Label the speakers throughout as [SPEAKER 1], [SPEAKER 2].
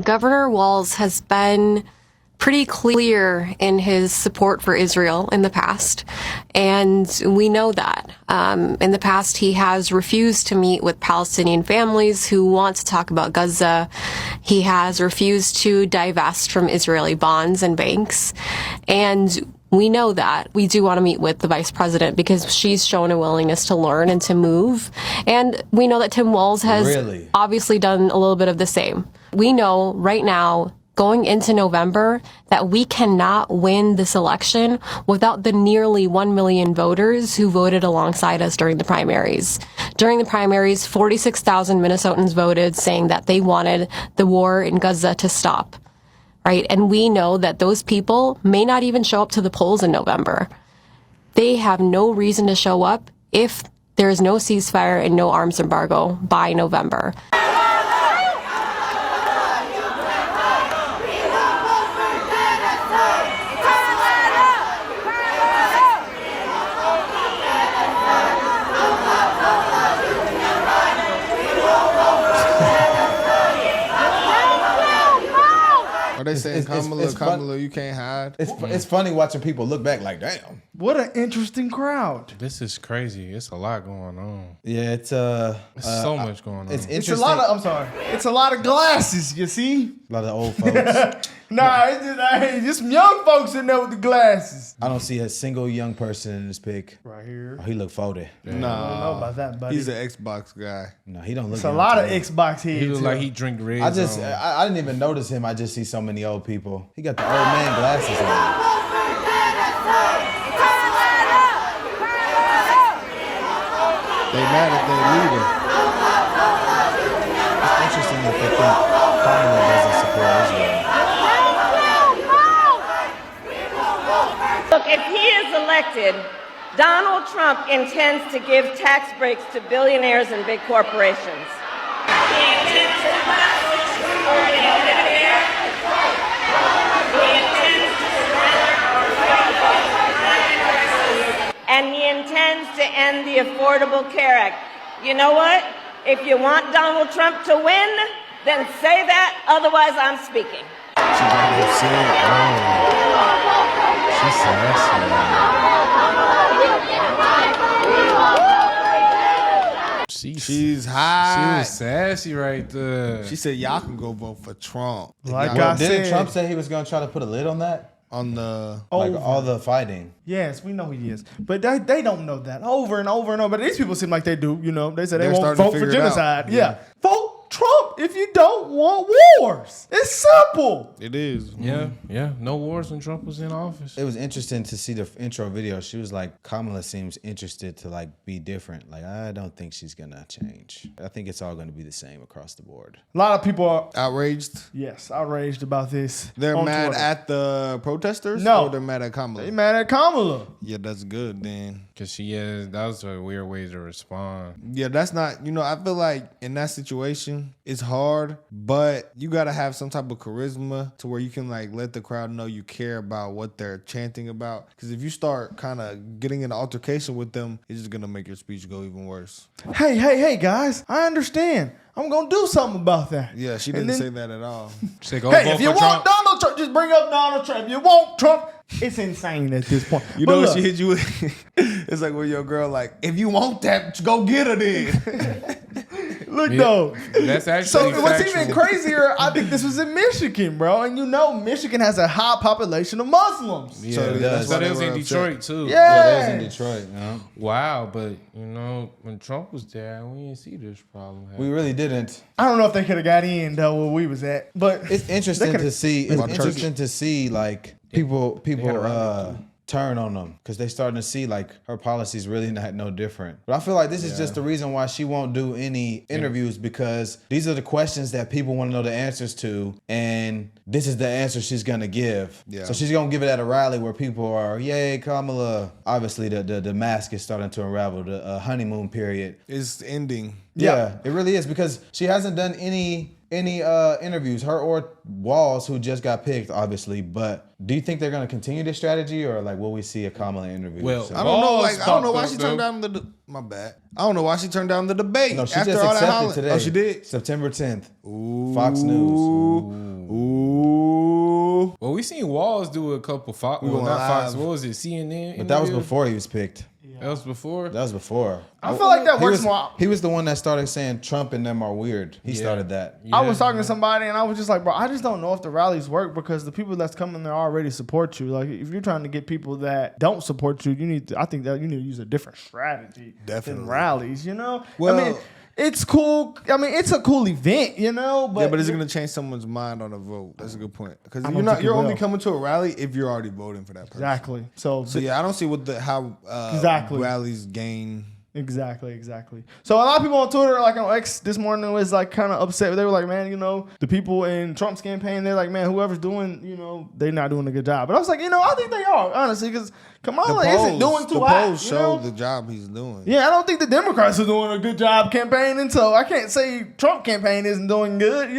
[SPEAKER 1] Governor Walz has been pretty clear in his support for Israel in the past, and we know that. In the past, he has refused to meet with Palestinian families who want to talk about Gaza. He has refused to divest from Israeli bonds and banks, and we know that. We do want to meet with the vice president because she's shown a willingness to learn and to move. And we know that Tim Walz has obviously done a little bit of the same. We know right now, going into November, that we cannot win this election without the nearly 1 million voters who voted alongside us during the primaries. During the primaries, 46,000 Minnesotans voted saying that they wanted the war in Gaza to stop. Right? And we know that those people may not even show up to the polls in November. They have no reason to show up if there is no ceasefire and no arms embargo by November.
[SPEAKER 2] Are they saying Kamala, you can't hide?
[SPEAKER 3] It's funny watching people look back like, damn.
[SPEAKER 4] What an interesting crowd.
[SPEAKER 5] This is crazy. It's a lot going on.
[SPEAKER 3] Yeah, it's
[SPEAKER 5] so much going on.
[SPEAKER 3] It's interesting.
[SPEAKER 4] It's a lot of, I'm sorry. It's a lot of glasses, you see?
[SPEAKER 3] A lot of old folks.
[SPEAKER 4] Nah, it's just some young folks in there with the glasses.
[SPEAKER 3] I don't see a single young person in this pic.
[SPEAKER 4] Right here.
[SPEAKER 3] Oh, he look 40.
[SPEAKER 4] No, I don't know about that, buddy.
[SPEAKER 2] He's an Xbox guy.
[SPEAKER 3] No, he don't look.
[SPEAKER 4] It's a lot of Xbox heads.
[SPEAKER 5] He look like he drink red.
[SPEAKER 3] I didn't even notice him. I just see so many old people. He got the old man glasses on.
[SPEAKER 2] They mad at their leader.
[SPEAKER 3] It's interesting that they think Kamala doesn't support Israel.
[SPEAKER 6] Look, if he is elected, Donald Trump intends to give tax breaks to billionaires and big corporations. And he intends to end the Affordable Care Act. You know what? If you want Donald Trump to win, then say that, otherwise I'm speaking.
[SPEAKER 5] She got upset. She's sassy.
[SPEAKER 2] She's hot.
[SPEAKER 5] She was sassy right there.
[SPEAKER 2] She said, y'all can go vote for Trump.
[SPEAKER 4] Like I said.
[SPEAKER 3] Didn't Trump say he was going to try to put a lid on that?
[SPEAKER 2] On the...
[SPEAKER 3] Like all the fighting.
[SPEAKER 4] Yes, we know he is. But they don't know that over and over and over. But these people seem like they do, you know. They say they
[SPEAKER 2] They're
[SPEAKER 4] won't
[SPEAKER 2] starting to
[SPEAKER 4] vote for
[SPEAKER 2] figure it out.
[SPEAKER 4] genocide. Yeah. Vote Trump if you don't want wars. It's simple.
[SPEAKER 2] It is.
[SPEAKER 5] Yeah. No wars when Trump was in office.
[SPEAKER 3] It was interesting to see the intro video. She was like, Kamala seems interested to like be different. Like, I don't think she's going to change. I think it's all going to be the same across the board.
[SPEAKER 4] A lot of people are
[SPEAKER 2] Outraged?
[SPEAKER 4] outraged about this.
[SPEAKER 2] They're
[SPEAKER 4] on
[SPEAKER 2] mad
[SPEAKER 4] Twitter.
[SPEAKER 2] at the protesters?
[SPEAKER 4] No.
[SPEAKER 2] Or they're mad at Kamala?
[SPEAKER 4] They mad at Kamala.
[SPEAKER 2] Yeah, that's good then.
[SPEAKER 5] Because that was a weird way to respond.
[SPEAKER 2] Yeah, that's not, I feel like in that situation, it's hard, but you got to have some type of charisma to where you can like let the crowd know you care about what they're chanting about. Because if you start kind of getting in an altercation with them, it's just going to make your speech go even worse.
[SPEAKER 4] Hey, guys, I understand. I'm going to do something about that.
[SPEAKER 2] Yeah, she didn't say that at all.
[SPEAKER 5] She said, go
[SPEAKER 4] Hey,
[SPEAKER 5] vote
[SPEAKER 4] if you
[SPEAKER 5] for
[SPEAKER 4] want
[SPEAKER 5] Trump.
[SPEAKER 4] Donald Trump, just bring up Donald Trump. If you want Trump, it's insane at this point.
[SPEAKER 2] You
[SPEAKER 4] But
[SPEAKER 2] know what
[SPEAKER 4] look,
[SPEAKER 2] she hit you with? It's like when your girl like, if you want that, go get her then.
[SPEAKER 4] Look, though.
[SPEAKER 5] That's actually
[SPEAKER 4] So what's
[SPEAKER 5] factual.
[SPEAKER 4] even crazier, I think this was in Michigan, bro. And you know Michigan has a high population of Muslims.
[SPEAKER 5] Yeah,
[SPEAKER 2] So that's why
[SPEAKER 5] so
[SPEAKER 2] they
[SPEAKER 5] it was
[SPEAKER 2] were
[SPEAKER 5] in
[SPEAKER 2] upset.
[SPEAKER 5] Detroit too.
[SPEAKER 4] Yeah.
[SPEAKER 3] Yeah, that was in Detroit.
[SPEAKER 5] Wow, but when Trump was there, we didn't see this problem happen.
[SPEAKER 3] We really didn't.
[SPEAKER 4] I don't know if they could have got in, though, where we was at. But
[SPEAKER 3] It's interesting
[SPEAKER 4] coulda-
[SPEAKER 3] to see. It's
[SPEAKER 2] About church.
[SPEAKER 3] interesting to see like people turn on them because they starting to see like her policies really not no different. But I feel like this is just the reason why she won't do any interviews because these are the questions that people want to know the answers to, and this is the answer she's gonna give.
[SPEAKER 2] Yeah.
[SPEAKER 3] So she's gonna give it at a rally where people are, yay, Kamala. Obviously, the mask is starting to unravel. The honeymoon period.
[SPEAKER 2] It's ending.
[SPEAKER 3] Yeah, it really is because she hasn't done any interviews, her or Walz, who just got picked, obviously. But do you think they're going to continue this strategy, or like will we see a Kamala interview?
[SPEAKER 5] Well,
[SPEAKER 2] I don't know.
[SPEAKER 5] Walz
[SPEAKER 2] I don't know why
[SPEAKER 5] fucked
[SPEAKER 2] she
[SPEAKER 5] up,
[SPEAKER 2] turned
[SPEAKER 5] though.
[SPEAKER 2] down my bad. I don't know why she turned down the debate.
[SPEAKER 3] No, she
[SPEAKER 2] after
[SPEAKER 3] just
[SPEAKER 2] all that
[SPEAKER 3] accepted
[SPEAKER 2] hollering.
[SPEAKER 3] today.
[SPEAKER 2] Oh, she did.
[SPEAKER 3] September 10th. Fox News.
[SPEAKER 5] We seen Walls do a couple Fox. Well,
[SPEAKER 2] went
[SPEAKER 5] not Fox.
[SPEAKER 2] live.
[SPEAKER 5] What was it? CNN.
[SPEAKER 3] But that was
[SPEAKER 5] interview?
[SPEAKER 3] before he was picked.
[SPEAKER 5] That was before.
[SPEAKER 3] That was before.
[SPEAKER 4] I feel like that
[SPEAKER 3] He
[SPEAKER 4] works
[SPEAKER 3] was,
[SPEAKER 4] more.
[SPEAKER 3] he was the one that started saying Trump and them are weird. He started that.
[SPEAKER 4] I was talking to somebody and I was just like, bro, I just don't know if the rallies work because the people that's coming there already support you. Like, if you're trying to get people that don't support you, I think that you need to use a different strategy than rallies. You know,
[SPEAKER 2] Well,
[SPEAKER 4] I mean, it's cool. I mean, it's a cool event. You know, but
[SPEAKER 2] is it going to change someone's mind on a vote? That's a good point. Because
[SPEAKER 4] don't think it
[SPEAKER 2] you're only
[SPEAKER 4] will.
[SPEAKER 2] coming to a rally if you're already voting for that person.
[SPEAKER 4] exactly. So
[SPEAKER 2] So I don't see how
[SPEAKER 4] Exactly.
[SPEAKER 2] rallies gain.
[SPEAKER 4] Exactly. So a lot of people on Twitter, like on X this morning, was like kind of upset. They were like, man, the people in Trump's campaign, they're like, man, whoever's doing, they're not doing a good job. But I was like, I think they are, honestly, because Kamala isn't doing too
[SPEAKER 2] the
[SPEAKER 4] hot.
[SPEAKER 2] polls show the job he's doing.
[SPEAKER 4] Yeah, I don't think the Democrats are doing a good job campaigning, so I can't say Trump campaign isn't doing good,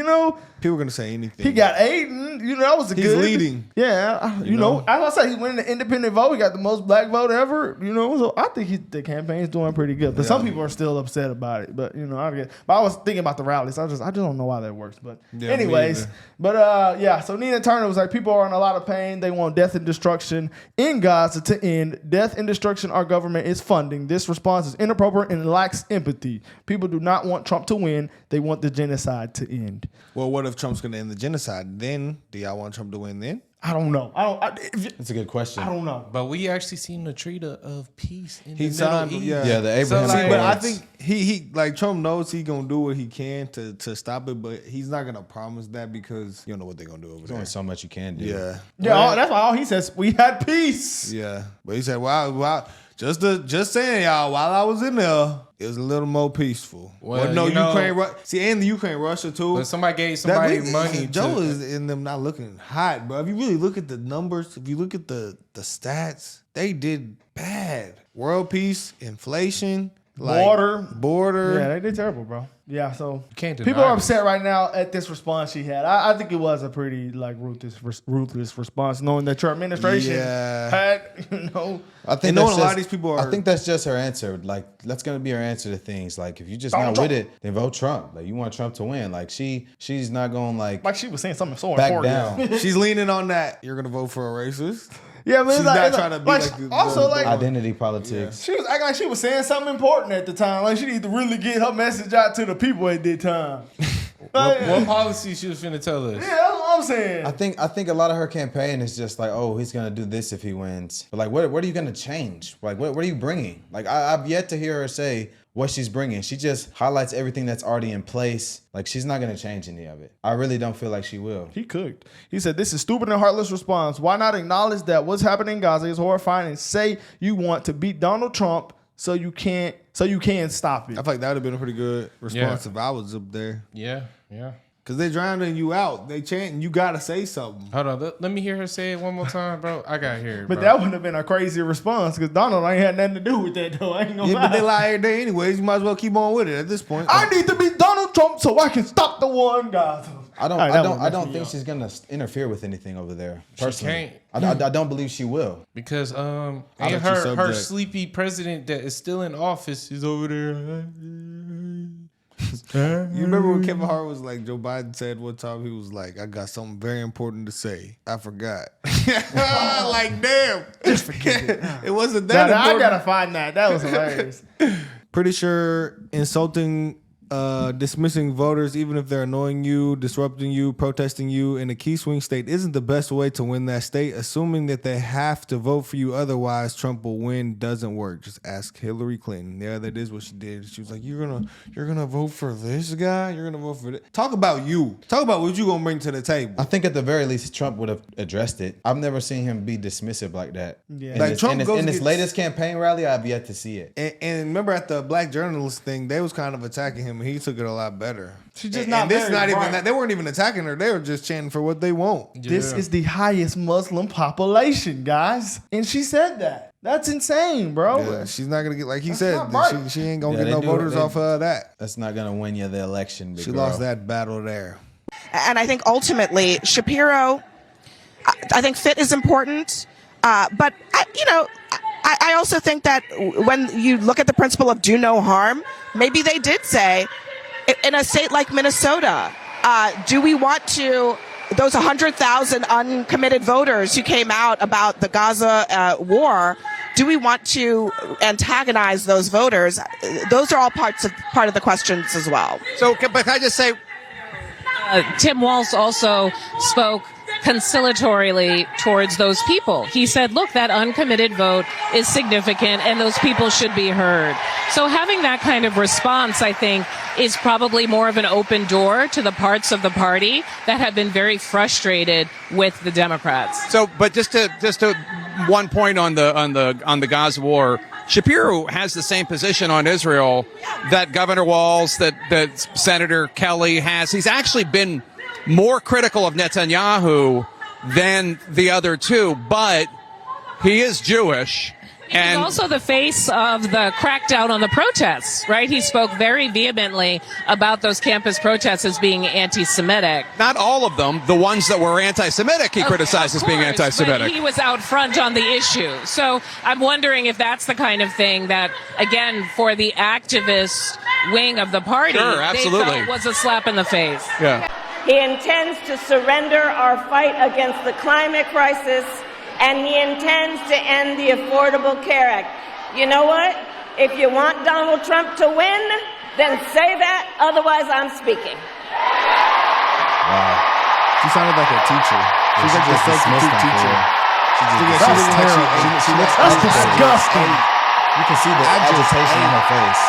[SPEAKER 2] People are going to say anything.
[SPEAKER 4] He got Aiden, that was
[SPEAKER 2] He's
[SPEAKER 4] good.
[SPEAKER 2] leading.
[SPEAKER 4] Yeah, as I say, he went in the independent vote. He got the most black vote ever, so I think the campaign's doing pretty good. But some people are still upset about it. But, but I was thinking about the rallies. I just don't know why that works. But anyways, so Nina Turner was like, people are in a lot of pain. They want death and destruction in Gaza to end. Death and destruction our government is funding. This response is inappropriate and lacks empathy. People do not want Trump to win. They want the genocide to end.
[SPEAKER 2] Well, what if Trump's going to end the genocide? Then, do y'all want Trump to win then?
[SPEAKER 4] I don't know.
[SPEAKER 3] That's a good question.
[SPEAKER 4] I don't know.
[SPEAKER 5] But we actually seen the treaty of peace in
[SPEAKER 2] He
[SPEAKER 5] the Middle
[SPEAKER 2] signed,
[SPEAKER 5] East.
[SPEAKER 3] Yeah, the Abraham
[SPEAKER 5] So, like,
[SPEAKER 2] But I
[SPEAKER 3] Accords.
[SPEAKER 2] think he like Trump knows he gonna do what he can to stop it, but he's not gonna promise that because you don't know what they're gonna do over
[SPEAKER 3] There's
[SPEAKER 2] there.
[SPEAKER 3] only so much you can do.
[SPEAKER 2] Yeah,
[SPEAKER 4] That's why all he says, we had peace.
[SPEAKER 2] yeah. But he said, "Wow, just saying, y'all. While I was in there, it was a little more peaceful."
[SPEAKER 5] Well,
[SPEAKER 2] no,
[SPEAKER 5] you know-
[SPEAKER 2] Ukraine. And the Ukraine, Russia too.
[SPEAKER 5] But somebody gave somebody money
[SPEAKER 2] Joe
[SPEAKER 5] to.
[SPEAKER 2] is in them not looking hot, bro. If you really look at the numbers, if you look at the stats, they did bad. World peace, inflation, border.
[SPEAKER 4] Yeah, they did terrible, bro. Yeah, so
[SPEAKER 5] can't deny
[SPEAKER 4] people are
[SPEAKER 5] this.
[SPEAKER 4] upset right now at this response she had. I think it was a pretty ruthless response, knowing that your administration had,
[SPEAKER 3] I think
[SPEAKER 2] And knowing
[SPEAKER 3] that's
[SPEAKER 2] a lot
[SPEAKER 3] just-
[SPEAKER 2] of these people are-
[SPEAKER 3] I think that's just her answer. Like, that's gonna be her answer to things. Like, if you're just
[SPEAKER 4] Donald
[SPEAKER 3] not with
[SPEAKER 4] Trump.
[SPEAKER 3] it, then vote Trump. Like, you want Trump to win. Like, she's not gonna
[SPEAKER 4] like she was saying something so
[SPEAKER 3] back
[SPEAKER 4] important.
[SPEAKER 3] down.
[SPEAKER 2] She's leaning on that. You're gonna vote for a racist.
[SPEAKER 4] Yeah, but
[SPEAKER 2] She's
[SPEAKER 4] it's like,
[SPEAKER 2] not
[SPEAKER 4] it's
[SPEAKER 2] trying to be like the-
[SPEAKER 4] also
[SPEAKER 2] the-
[SPEAKER 4] like
[SPEAKER 3] Identity politics.
[SPEAKER 4] she was acting like she was saying something important at the time. Like she needed to really get her message out to the people at that time.
[SPEAKER 5] What policy she was finna tell us?
[SPEAKER 4] Yeah, that's what I'm saying.
[SPEAKER 3] I think a lot of her campaign is just like, oh, he's gonna do this if he wins. But like, what are you gonna change? Like, what are you bringing? Like, I've yet to hear her say what she's bringing. She just highlights everything that's already in place. Like, she's not gonna change any of it. I really don't feel like she will.
[SPEAKER 4] He cooked. He said, this is stupid and heartless response. Why not acknowledge that what's happening in Gaza is horrifying and say you want to beat Donald Trump so you can stop it?
[SPEAKER 2] I feel like that would have been a pretty good response if I was up there.
[SPEAKER 5] Yeah.
[SPEAKER 2] Cause they drowning you out. They chanting. You gotta say something.
[SPEAKER 5] Hold on. Let me hear her say it one more time, bro. I gotta hear it,
[SPEAKER 4] But
[SPEAKER 5] bro.
[SPEAKER 4] that would have been a crazy response because Donald ain't had nothing to do with that, though. I ain't gonna
[SPEAKER 2] Yeah,
[SPEAKER 4] lie.
[SPEAKER 2] but they lie every day anyways. You might as well keep on with it at this point.
[SPEAKER 4] I need to beat Donald Trump so I can stop the war in Gaza.
[SPEAKER 3] I don't think she's gonna interfere with anything over there. Personally,
[SPEAKER 5] can't.
[SPEAKER 3] I don't believe she will.
[SPEAKER 5] Because and
[SPEAKER 2] let you
[SPEAKER 5] her
[SPEAKER 2] subject.
[SPEAKER 5] sleepy president that is still in office is over there.
[SPEAKER 2] You remember when Kevin Hart was like, Joe Biden said one time, he was like, I got something very important to say. I forgot. Like, damn. Just forget it. It wasn't that
[SPEAKER 4] Now, I
[SPEAKER 2] important.
[SPEAKER 4] gotta find that. That was hilarious.
[SPEAKER 2] Pretty sure insulting, dismissing voters, even if they're annoying you, disrupting you, protesting you in a key swing state isn't the best way to win that state. Assuming that they have to vote for you, otherwise Trump will win, doesn't work. Just ask Hillary Clinton. Yeah, that is what she did. She was like, you're gonna vote for this guy? You're gonna vote for this? Talk about you. Talk about what you gonna bring to the table.
[SPEAKER 3] I think at the very least Trump would have addressed it. I've never seen him be dismissive like that.
[SPEAKER 4] Yeah.
[SPEAKER 3] In
[SPEAKER 2] Like,
[SPEAKER 3] this,
[SPEAKER 2] Trump
[SPEAKER 3] in this,
[SPEAKER 2] goes
[SPEAKER 3] in this
[SPEAKER 2] against-
[SPEAKER 3] latest campaign rally, I've yet to see it.
[SPEAKER 2] And remember at the black journalist thing, they was kind of attacking him, and he took it a lot better.
[SPEAKER 4] She's just
[SPEAKER 2] And
[SPEAKER 4] not
[SPEAKER 2] this
[SPEAKER 4] very
[SPEAKER 2] not even
[SPEAKER 4] bright.
[SPEAKER 2] that. They weren't even attacking her. They were just chanting for what they want.
[SPEAKER 4] This is the highest Muslim population, guys. And she said that. That's insane, bro.
[SPEAKER 2] Yeah, she's not gonna get, like he said,
[SPEAKER 4] not right.
[SPEAKER 2] she ain't gonna
[SPEAKER 3] Yeah,
[SPEAKER 2] get no
[SPEAKER 3] they
[SPEAKER 2] voters
[SPEAKER 3] do-
[SPEAKER 2] off of that.
[SPEAKER 3] That's not gonna win you the election. Big
[SPEAKER 2] She
[SPEAKER 3] girl.
[SPEAKER 2] lost that battle there.
[SPEAKER 7] And I think ultimately, Shapiro, I think fit is important. But, I also think that when you look at the principle of do no harm, maybe they did say, in a state like Minnesota, do we want to those 100,000 uncommitted voters who came out about the Gaza war, do we want to antagonize those voters? Those are all part of the questions as well.
[SPEAKER 8] So, but can I just say,
[SPEAKER 9] Tim Walz also spoke conciliatorily towards those people. He said, look, that uncommitted vote is significant and those people should be heard. So having that kind of response, I think, is probably more of an open door to the parts of the party that have been very frustrated with the Democrats.
[SPEAKER 8] so, but just to one point on the Gaza war, Shapiro has the same position on Israel that Governor Walz, that Senator Kelly has. He's actually been more critical of Netanyahu than the other two, but he is Jewish.
[SPEAKER 9] And he's also the face of the crackdown on the protests, right? He spoke very vehemently about those campus protests as being anti-Semitic.
[SPEAKER 8] Not all of them. The ones that were anti-Semitic, he criticized as being anti-Semitic.
[SPEAKER 9] But he was out front on the issue. So I'm wondering if that's the kind of thing that, again, for the activist wing of the party,
[SPEAKER 8] Sure, absolutely,
[SPEAKER 9] they felt was a slap in the face.
[SPEAKER 8] Yeah.
[SPEAKER 6] He intends to surrender our fight against the climate crisis, and he intends to end the Affordable Care Act. You know what? If you want Donald Trump to win, then say that, otherwise I'm speaking.
[SPEAKER 2] Wow. She sounded like a teacher. She's like a substitute teacher.
[SPEAKER 4] That's disgusting.
[SPEAKER 3] You can see the agitation in her face.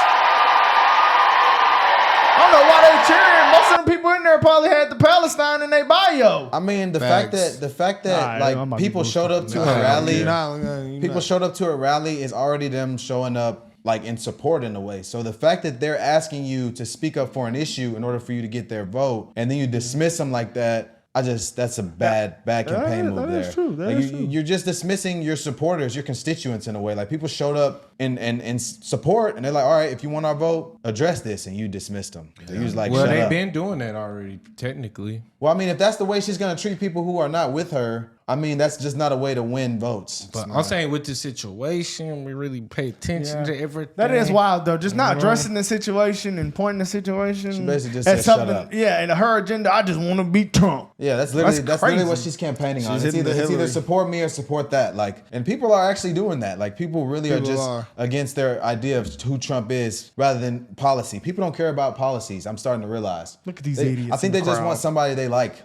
[SPEAKER 4] I don't know why they cheering. Most of the people in there probably had the Palestine in their bio.
[SPEAKER 3] I mean, the
[SPEAKER 2] Facts.
[SPEAKER 3] fact that
[SPEAKER 4] Alright, I'm about to
[SPEAKER 3] people
[SPEAKER 4] go
[SPEAKER 3] showed up to
[SPEAKER 2] Nah,
[SPEAKER 3] a rally,
[SPEAKER 2] People
[SPEAKER 3] showed up to a rally is already them showing up like in support in a way. So the fact that they're asking you to speak up for an issue in order for you to get their vote, and then you dismiss them like that, that's a bad campaign move there.
[SPEAKER 4] That is true.
[SPEAKER 3] You're just dismissing your supporters, your constituents in a way. Like people showed up in support, and they're like, all right, if you want our vote, address this, and you dismissed them. So you was like,
[SPEAKER 5] Well,
[SPEAKER 3] shut
[SPEAKER 5] they've
[SPEAKER 3] up.
[SPEAKER 5] been doing that already, technically.
[SPEAKER 3] Well, I mean, if that's the way she's gonna treat people who are not with her, I mean, that's just not a way to win votes.
[SPEAKER 5] But I'm saying with the situation, we really pay attention to everything.
[SPEAKER 4] That is wild, though. Just not addressing the situation and pointing the situation.
[SPEAKER 3] She basically just
[SPEAKER 4] as
[SPEAKER 3] said,
[SPEAKER 4] something.
[SPEAKER 3] shut up.
[SPEAKER 4] Yeah, and her agenda, I just want to beat Trump.
[SPEAKER 3] Yeah, that's literally
[SPEAKER 4] crazy.
[SPEAKER 3] what she's campaigning on.
[SPEAKER 2] She's
[SPEAKER 3] It's
[SPEAKER 2] hitting
[SPEAKER 3] either,
[SPEAKER 2] the
[SPEAKER 3] it's either
[SPEAKER 2] Hillary.
[SPEAKER 3] support me or support that. Like, and people are actually doing that. Like, people really are
[SPEAKER 2] People
[SPEAKER 3] just
[SPEAKER 2] are.
[SPEAKER 3] against their idea of who Trump is rather than policy. People don't care about policies. I'm starting to realize.
[SPEAKER 4] Look at these idiots
[SPEAKER 3] I think
[SPEAKER 4] in
[SPEAKER 3] they
[SPEAKER 4] the
[SPEAKER 3] just
[SPEAKER 4] crowd.
[SPEAKER 3] want somebody they like.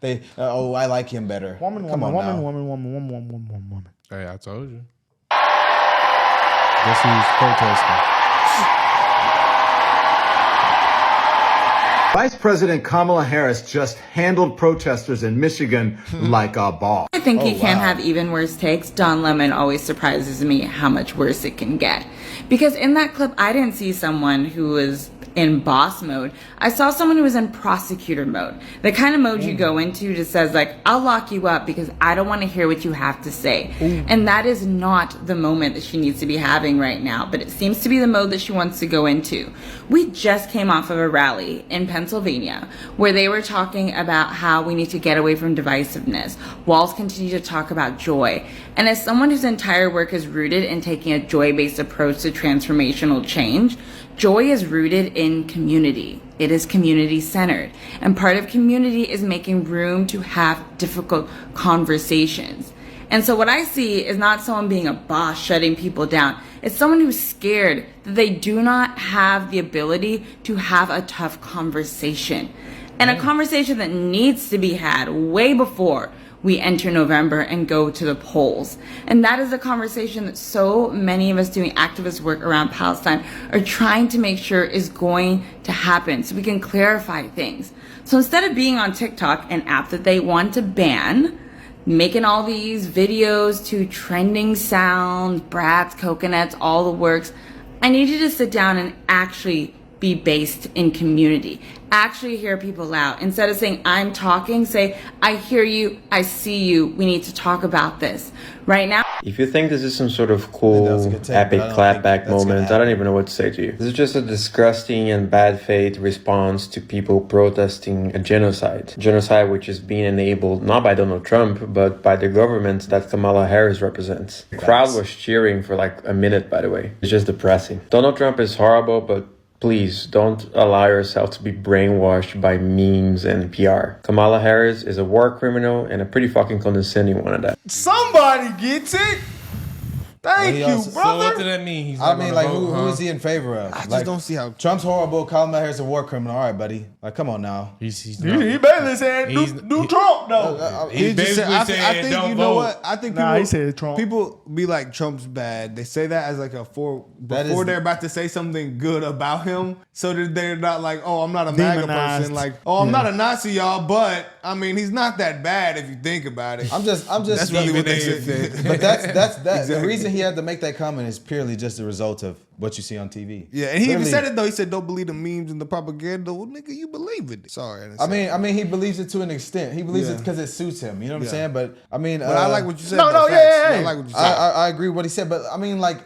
[SPEAKER 3] I like him better.
[SPEAKER 4] Woman.
[SPEAKER 5] Hey, I told you.
[SPEAKER 3] Guess who's protesting?
[SPEAKER 10] Vice President Kamala Harris just handled protesters in Michigan like a boss.
[SPEAKER 11] I think you can have even worse takes. Don Lemon always surprises me how much worse it can get. Because in that clip, I didn't see someone who was in boss mode. I saw someone who was in prosecutor mode. The kind of mode you go into just says like, I'll lock you up because I don't want to hear what you have to say. And that is not the moment that she needs to be having right now, but it seems to be the mode that she wants to go into. We just came off of a rally in Pennsylvania where they were talking about how we need to get away from divisiveness. Walz continued to talk about joy. And as someone whose entire work is rooted in taking a joy-based approach to transformational change, joy is rooted in community. It is community-centered. And part of community is making room to have difficult conversations. And so what I see is not someone being a boss shutting people down. It's someone who's scared that they do not have the ability to have a tough conversation. And a conversation that needs to be had way before we enter November and go to the polls. And that is a conversation that so many of us doing activist work around Palestine are trying to make sure is going to happen so we can clarify things. So instead of being on TikTok, an app that they want to ban, making all these videos to trending sounds, brats, coconuts, all the works, I need you to sit down and actually be based in community. Actually hear people out. Instead of saying, I'm talking, say, I hear you, I see you, we need to talk about this. Right now,
[SPEAKER 12] if you think this is some sort of cool, epic clapback moment, I don't even know what to say to you. This is just a disgusting and bad faith response to people protesting a genocide. Genocide which is being enabled not by Donald Trump, but by the government that Kamala Harris represents. The crowd was cheering for like a minute, by the way. It's just depressing. Donald Trump is horrible, but Please don't allow yourself to be brainwashed by memes and PR. Kamala Harris is a war criminal and a pretty fucking condescending one at that.
[SPEAKER 4] Somebody gets it. Thank you, brother.
[SPEAKER 5] So what does that mean?
[SPEAKER 3] Who is he in favor of?
[SPEAKER 2] I just don't see how
[SPEAKER 3] Trump's horrible. Kamala Harris is a war criminal. All right, buddy. Like, come on now.
[SPEAKER 4] He basically said do Trump though.
[SPEAKER 5] He's basically
[SPEAKER 2] I think
[SPEAKER 5] don't
[SPEAKER 2] you know
[SPEAKER 5] vote.
[SPEAKER 2] what? I think
[SPEAKER 4] he said Trump.
[SPEAKER 2] People be like Trump's bad. They say that as like before they're about to say something good about him, so that they're not like, oh, I'm not a MAGA person. Like, oh, I'm not a Nazi, y'all. But I mean, he's not that bad if you think about it.
[SPEAKER 3] I'm just.
[SPEAKER 2] That's really what they said.
[SPEAKER 3] But that's
[SPEAKER 2] Exactly.
[SPEAKER 3] The reason he had to make that comment is purely just a result of what you see on TV.
[SPEAKER 2] Yeah, and he even said it though. He said, "Don't believe the memes and the propaganda." Well, nigga, you believe it. Sorry,
[SPEAKER 3] I mean, he believes it to an extent. He believes it because it suits him. You know what I'm saying? But I mean,
[SPEAKER 2] but I like what you said.
[SPEAKER 3] I
[SPEAKER 2] like what you said.
[SPEAKER 3] I agree with what he said. But I mean, like,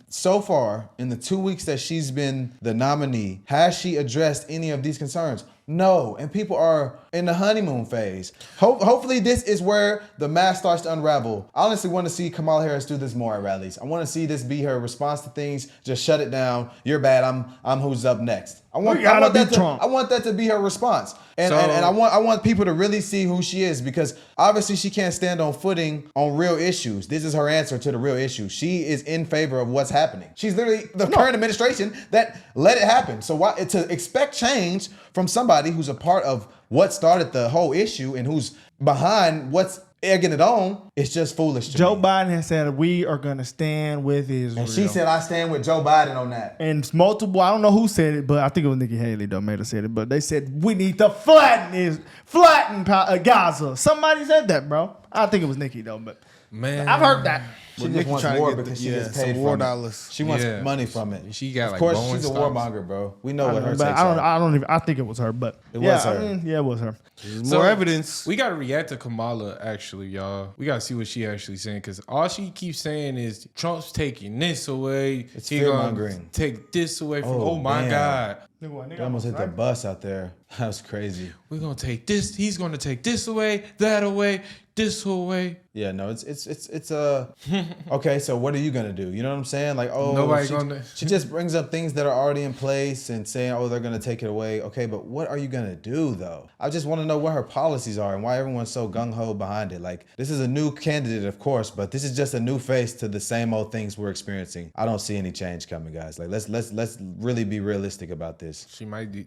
[SPEAKER 3] so far in the 2 weeks that she's been the nominee, has she addressed any of these concerns? No, and people are in the honeymoon phase. Hopefully this is where the mask starts to unravel. I honestly want to see Kamala Harris do this more at rallies. I want to see this be her response to things. Just shut it down. You're bad. I'm who's up next. I want that to be her response. And I want people to really see who she is, because obviously she can't stand on footing on real issues. This is her answer to the real issue. She is in favor of what's happening. She's literally the current administration that let it happen. So why to expect change from somebody who's a part of what started the whole issue and who's behind what's egging it on, it's just foolish to
[SPEAKER 4] Joe
[SPEAKER 3] me.
[SPEAKER 4] Biden has said we are going to stand with Israel.
[SPEAKER 3] And she said, I stand with Joe Biden on that.
[SPEAKER 4] And it's multiple, I don't know who said it, but I think it was Nikki Haley though, made her said it, but they said we need to flatten Gaza. Somebody said that, bro. I think it was Nikki though, but
[SPEAKER 5] man,
[SPEAKER 4] I've heard that.
[SPEAKER 3] She just wants war because she gets paid
[SPEAKER 2] war
[SPEAKER 3] from
[SPEAKER 2] dollars.
[SPEAKER 3] It. She wants money from it.
[SPEAKER 5] She got
[SPEAKER 3] of course, she's a warmonger, bro. We know what her takes
[SPEAKER 4] are. I think it was her, but
[SPEAKER 3] it was her.
[SPEAKER 4] It was her.
[SPEAKER 2] More evidence.
[SPEAKER 5] We gotta react to Kamala. Actually, y'all, we gotta see what she actually saying, because all she keeps saying is Trump's taking this away.
[SPEAKER 3] It's
[SPEAKER 5] he gonna
[SPEAKER 3] fear-mongering.
[SPEAKER 5] Take this away from.
[SPEAKER 3] Oh,
[SPEAKER 5] my
[SPEAKER 3] damn.
[SPEAKER 5] God.
[SPEAKER 3] They almost hit the bus out there. That was crazy.
[SPEAKER 5] We're gonna take this. He's gonna take this away, that away, this away.
[SPEAKER 3] Yeah, no, it's okay. So what are you gonna do? You know what I'm saying? Like, she just brings up things that are already in place and saying, oh, they're gonna take it away. Okay, but what are you gonna do though? I just want to know what her policies are and why everyone's so gung ho behind it. Like, this is a new candidate, of course, but this is just a new face to the same old things we're experiencing. I don't see any change coming, guys. Like, let's really be realistic about this.
[SPEAKER 5] She might do.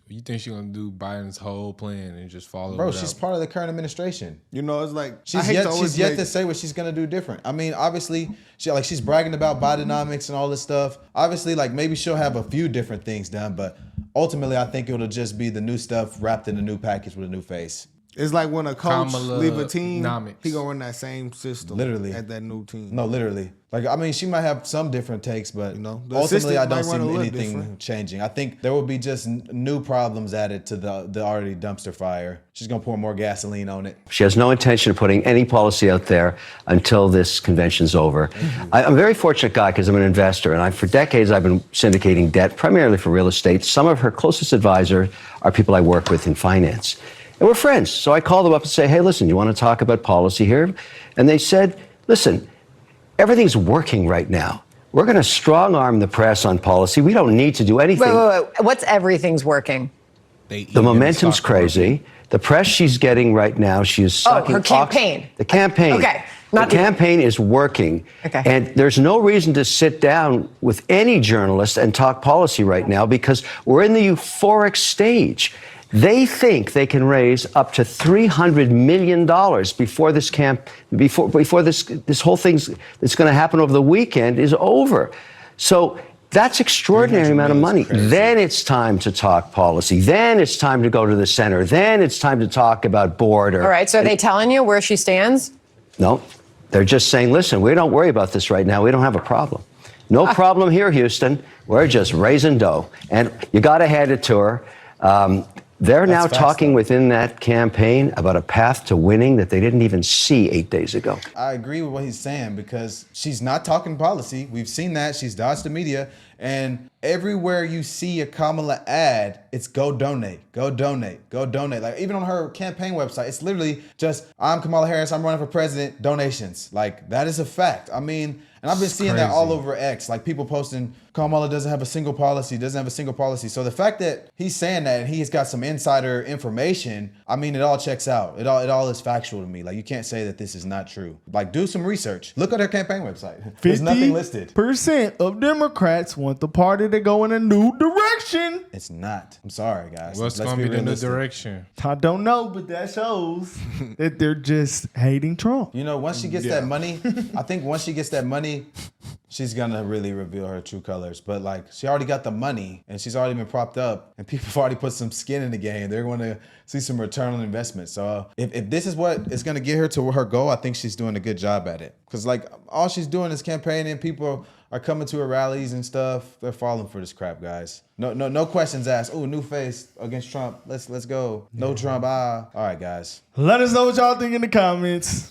[SPEAKER 5] You think she's gonna do Biden's whole plan and just follow?
[SPEAKER 3] Bro, she's part of the current administration.
[SPEAKER 2] You know, it's like
[SPEAKER 3] she's yet to say what she's gonna do different. I mean, obviously, she's bragging about Bidenomics and all this stuff. Obviously, like, maybe she'll have a few different things done, but ultimately, I think it'll just be the new stuff wrapped in a new package with a new face.
[SPEAKER 2] It's like when a coach
[SPEAKER 5] Kamala
[SPEAKER 2] leave a team,
[SPEAKER 5] nomics.
[SPEAKER 2] he gonna run that same system.
[SPEAKER 3] Literally.
[SPEAKER 2] At that new team.
[SPEAKER 3] No, literally. Like, I mean, she might have some different takes, but
[SPEAKER 2] the
[SPEAKER 3] ultimately, I don't
[SPEAKER 2] assistant
[SPEAKER 3] see
[SPEAKER 2] might run a little
[SPEAKER 3] anything
[SPEAKER 2] different.
[SPEAKER 3] changing. I think there will be just new problems added to the already dumpster fire. She's gonna pour more gasoline on it.
[SPEAKER 13] She has no intention of putting any policy out there until this convention's over. I'm a very fortunate guy because I'm an investor, and for decades I've been syndicating debt, primarily for real estate. Some of her closest advisors are people I work with in finance. And we're friends. So I call them up and say, hey, listen, you want to talk about policy here? And they said, listen, everything's working right now. We're going to strong arm the press on policy. We don't need to do anything.
[SPEAKER 14] Wait. What's everything's working?
[SPEAKER 13] The momentum's crazy. The press she's getting right now, she is sucking.
[SPEAKER 14] Her campaign.
[SPEAKER 13] The campaign.
[SPEAKER 14] Okay.
[SPEAKER 13] The campaign is working.
[SPEAKER 14] Okay.
[SPEAKER 13] And there's no reason to sit down with any journalist and talk policy right now because we're in the euphoric stage. They think they can raise up to $300 million before this whole thing that's going to happen over the weekend is over. So that's extraordinary amount of money. Then it's time to talk policy. Then it's time to go to the center. Then it's time to talk about border.
[SPEAKER 14] All right. So are they telling you where she stands?
[SPEAKER 13] No, they're just saying, listen, we don't worry about this right now. We don't have a problem. No problem here, Houston. We're just raising dough. And you got to hand it to her. They're now talking within that campaign about a path to winning that they didn't even see 8 days ago.
[SPEAKER 3] I agree with what he's saying because she's not talking policy. We've seen that. She's dodged the media. And everywhere you see a Kamala ad, it's go donate, go donate, go donate. Like even on her campaign website, it's literally just, I'm Kamala Harris, I'm running for president, donations. Like that is a fact. I mean, and I've been seeing that all over X, like people posting, Kamala doesn't have a single policy, doesn't have a single policy. So the fact that he's saying that and he's got some insider information, I mean, it all checks out. It all is factual to me. Like you can't say that this is not true. Like do some research. Look at her campaign website. There's nothing listed.
[SPEAKER 4] 50% of Democrats want the party to go in a new direction.
[SPEAKER 3] It's not. I'm sorry, guys.
[SPEAKER 5] What's
[SPEAKER 3] Let's
[SPEAKER 5] going to be the new
[SPEAKER 3] realistic.
[SPEAKER 5] direction?
[SPEAKER 4] I don't know, but that shows that they're just hating Trump.
[SPEAKER 3] You know, once she gets that money, I think once she gets that money, she's gonna really reveal her true colors. But like, she already got the money and she's already been propped up and people have already put some skin in the game. They're going to see some return on investment. So if this is what is gonna get her to her goal, I think she's doing a good job at it. Cause like all she's doing is campaigning. People are coming to her rallies and stuff. They're falling for this crap, guys. No questions asked. Oh, new face against Trump. Let's go. No Trump. All right, guys.
[SPEAKER 4] Let us know what y'all think in the comments.